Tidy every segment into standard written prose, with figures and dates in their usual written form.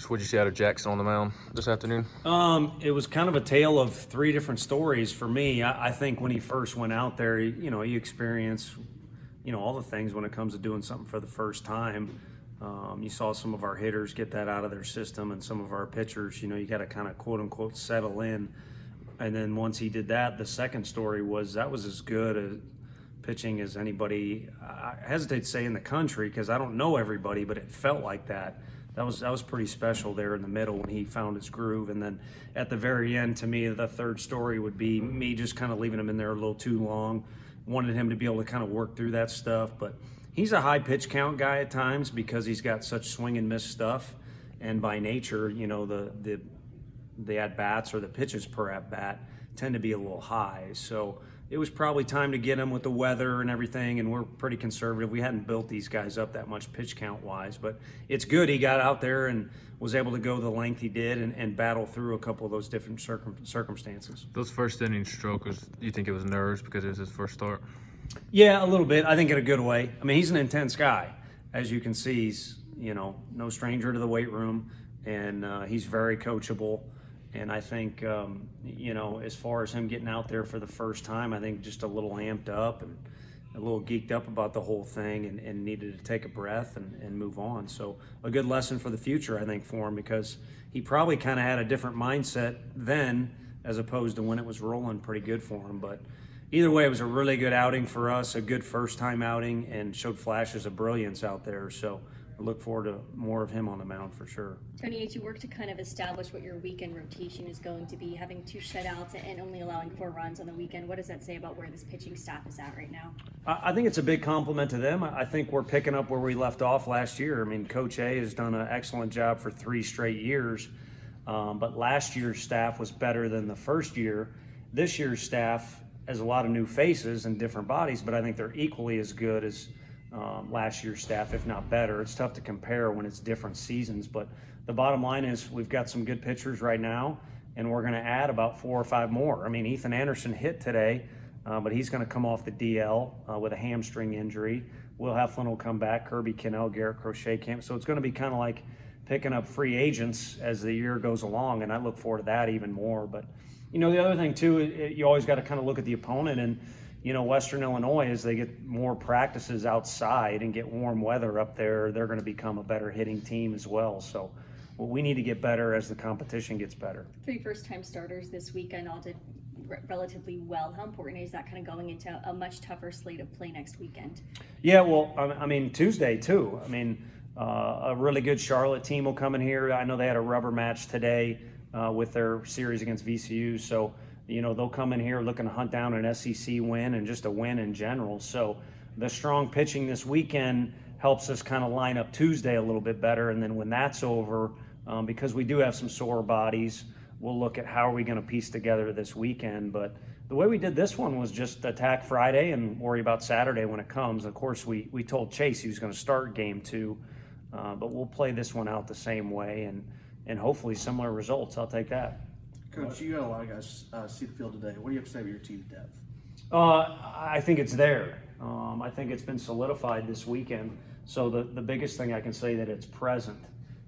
So what'd you see out of Jackson on the mound this afternoon? It was kind of a tale of three different stories for me. I think when he first went out there, you experience, all the things when it comes to doing something for the first time. You saw some of our hitters get that out of their system, and some of our pitchers, you got to kind of quote unquote settle in. And then once he did that, the second story was that was as good a pitching as anybody, I hesitate to say in the country because I don't know everybody, but it felt like that. That was pretty special there in the middle when he found his groove. And then at the very end, to me, the third story would be me just kind of leaving him in there a little too long. Wanted him to be able to kind of work through that stuff. But he's a high pitch count guy at times because he's got such swing and miss stuff. And by nature, the at-bats or the pitches per at-bat tend to be a little high. So it was probably time to get him with the weather and everything, and we're pretty conservative. We hadn't built these guys up that much pitch count-wise, but it's good he got out there and was able to go the length he did and battle through a couple of those different circumstances. Those first inning strokers, do you think it was nerves because it was his first start? Yeah, a little bit. I think in a good way. I mean, he's an intense guy. As you can see, he's, no stranger to the weight room, and he's very coachable. And I think, as far as him getting out there for the first time, I think just a little amped up and a little geeked up about the whole thing and needed to take a breath and move on. So a good lesson for the future, I think, for him, because he probably kind of had a different mindset then as opposed to when it was rolling pretty good for him. But either way, it was a really good outing for us, a good first-time outing, and showed flashes of brilliance out there. So I look forward to more of him on the mound for sure. Tony, as you work to kind of establish what your weekend rotation is going to be, having 2 shutouts and only allowing 4 runs on the weekend, what does that say about where this pitching staff is at right now? I think it's a big compliment to them. I think we're picking up where we left off last year. I mean, Coach A has done an excellent job for 3 straight years, but last year's staff was better than the first year. This year's staff has a lot of new faces and different bodies, but I think they're equally as good as last year's staff, if not better. It's tough to compare when it's different seasons, but the bottom line is we've got some good pitchers right now, and we're going to add about 4 or 5 more. I mean, Ethan Anderson hit today, but he's going to come off the DL with a hamstring injury. Will Heflin will come back, Kirby Cannell, Garrett Crochet camp. So it's going to be kind of like picking up free agents as the year goes along, and I look forward to that even more. But, the other thing, too, you always got to kind of look at the opponent, and Western Illinois, as they get more practices outside and get warm weather up there, they're going to become a better hitting team as well. So we need to get better as the competition gets better. 3 first-time starters this weekend all did relatively well. How important is that kind of going into a much tougher slate of play next weekend? Yeah, well, I mean, Tuesday, too. I mean, a really good Charlotte team will come in here. I know they had a rubber match today with their series against VCU, so they'll come in here looking to hunt down an SEC win and just a win in general. So the strong pitching this weekend helps us kind of line up Tuesday a little bit better. And then when that's over, because we do have some sore bodies, we'll look at how are we going to piece together this weekend. But the way we did this one was just attack Friday and worry about Saturday when it comes. Of course, we told Chase he was going to start game 2, but we'll play this one out the same way and hopefully similar results. I'll take that. Coach, you got a lot of guys see the field today. What do you have to say about your team depth? I think it's there. I think it's been solidified this weekend. So the biggest thing I can say that it's present.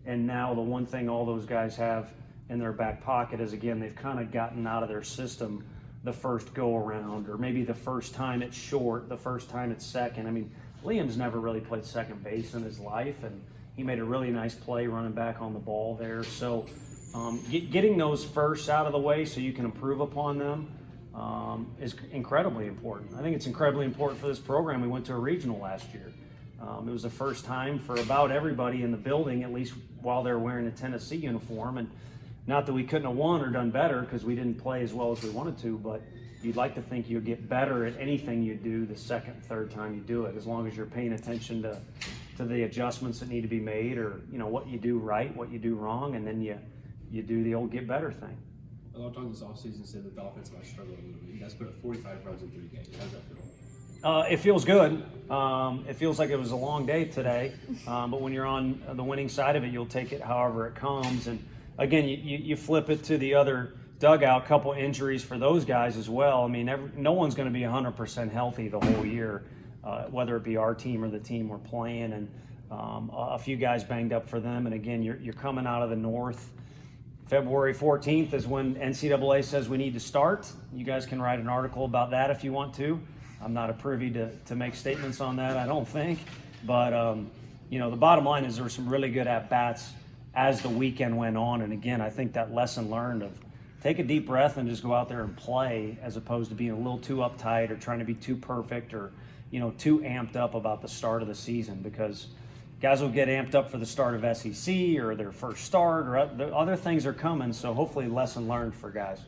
And now the one thing all those guys have in their back pocket is, again, they've kind of gotten out of their system the first go around, or maybe the first time it's short, the first time it's second. I mean, Liam's never really played second base in his life, and he made a really nice play running back on the ball there. So getting those firsts out of the way so you can improve upon them is incredibly important. I think it's incredibly important for this program. We went to a regional last year. It was the first time for about everybody in the building, at least while they were wearing a Tennessee uniform. And not that we couldn't have won or done better because we didn't play as well as we wanted to, but you'd like to think you'd get better at anything you do the second, third time you do it, as long as you're paying attention to the adjustments that need to be made, or what you do right, what you do wrong, and then you do the old get better thing. A lot of times this offseason said that the offense might struggle a little bit. You guys put up 45 runs in 3 games. How does that feel? It feels good. It feels like it was a long day today, but when you're on the winning side of it, you'll take it however it comes. And again, you flip it to the other dugout, couple injuries for those guys as well. I mean, no one's going to be 100% healthy the whole year, whether it be our team or the team we're playing. And A few guys banged up for them. And again, you're coming out of the North. February 14th is when NCAA says we need to start. You guys can write an article about that if you want to. I'm not a privy to make statements on that, I don't think. But, the bottom line is there were some really good at-bats as the weekend went on. And again, I think that lesson learned of take a deep breath and just go out there and play, as opposed to being a little too uptight or trying to be too perfect or, too amped up about the start of the season, because guys will get amped up for the start of SEC or their first start, or other things are coming. So hopefully lesson learned for guys.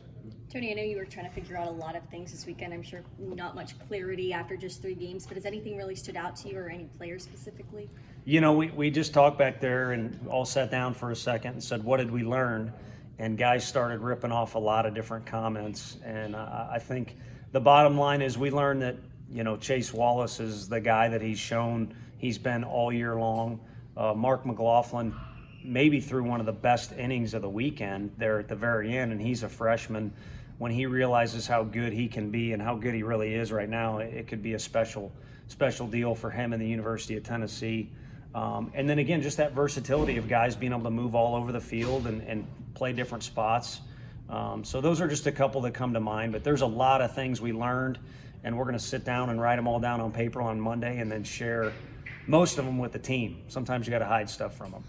Tony, I know you were trying to figure out a lot of things this weekend. I'm sure not much clarity after just 3 games, but has anything really stood out to you, or any players specifically? We just talked back there and all sat down for a second and said, what did we learn? And guys started ripping off a lot of different comments. And I think the bottom line is we learned that, Chase Wallace is the guy that he's shown he's been all year long. Mark McLaughlin maybe threw one of the best innings of the weekend there at the very end, and he's a freshman. When he realizes how good he can be and how good he really is right now, it could be a special deal for him and the University of Tennessee. And then again, just that versatility of guys being able to move all over the field and play different spots. So those are just a couple that come to mind, but there's a lot of things we learned, and we're going to sit down and write them all down on paper on Monday and then share most of them with the team. Sometimes you got to hide stuff from them.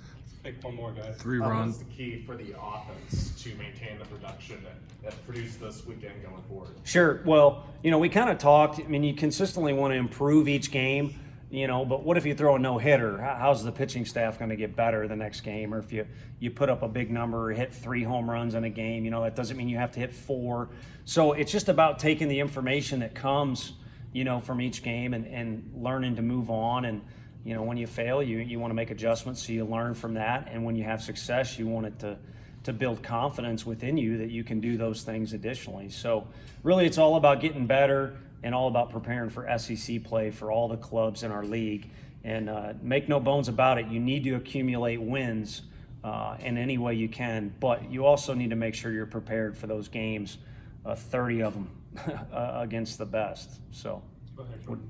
Pick one more, guys. 3 What runs. is the key for the offense to maintain the production that produced this weekend going forward? Sure. Well, we kind of talked. I mean, you consistently want to improve each game, but what if you throw a no-hitter? How's the pitching staff going to get better the next game? Or if you put up a big number or hit 3 home runs in a game, that doesn't mean you have to hit 4. So it's just about taking the information that comes, from each game and learning to move on. And, when you fail, you want to make adjustments so you learn from that. And when you have success, you want it to build confidence within you that you can do those things additionally. So really it's all about getting better and all about preparing for SEC play for all the clubs in our league. And make no bones about it, you need to accumulate wins in any way you can, but you also need to make sure you're prepared for those games, 30 of them against the best. So. Go ahead, Jordan.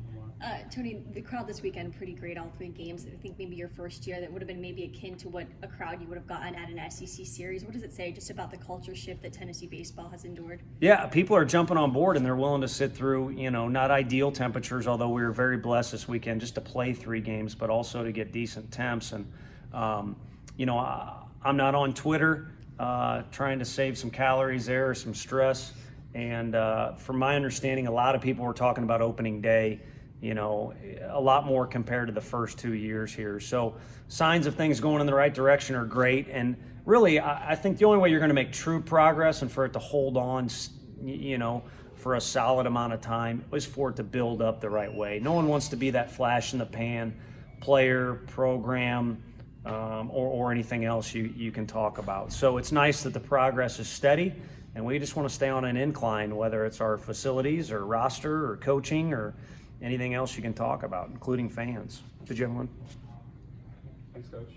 Tony, the crowd this weekend, pretty great, all 3 games. I think maybe your first year, that would have been maybe akin to what a crowd you would have gotten at an SEC series. What does it say just about the culture shift that Tennessee baseball has endured? Yeah, people are jumping on board and they're willing to sit through, not ideal temperatures, although we were very blessed this weekend just to play 3 games, but also to get decent temps. And, I'm not on Twitter trying to save some calories there or some stress. And from my understanding, a lot of people were talking about opening day, a lot more compared to the first 2 years here. So signs of things going in the right direction are great. And really, I think the only way you're going to make true progress and for it to hold on, for a solid amount of time was for it to build up the right way. No one wants to be that flash in the pan player, program, or anything else you can talk about. So it's nice that the progress is steady, and we just want to stay on an incline, whether it's our facilities or roster or coaching or anything else you can talk about, including fans. Did you have one? Thanks, Coach.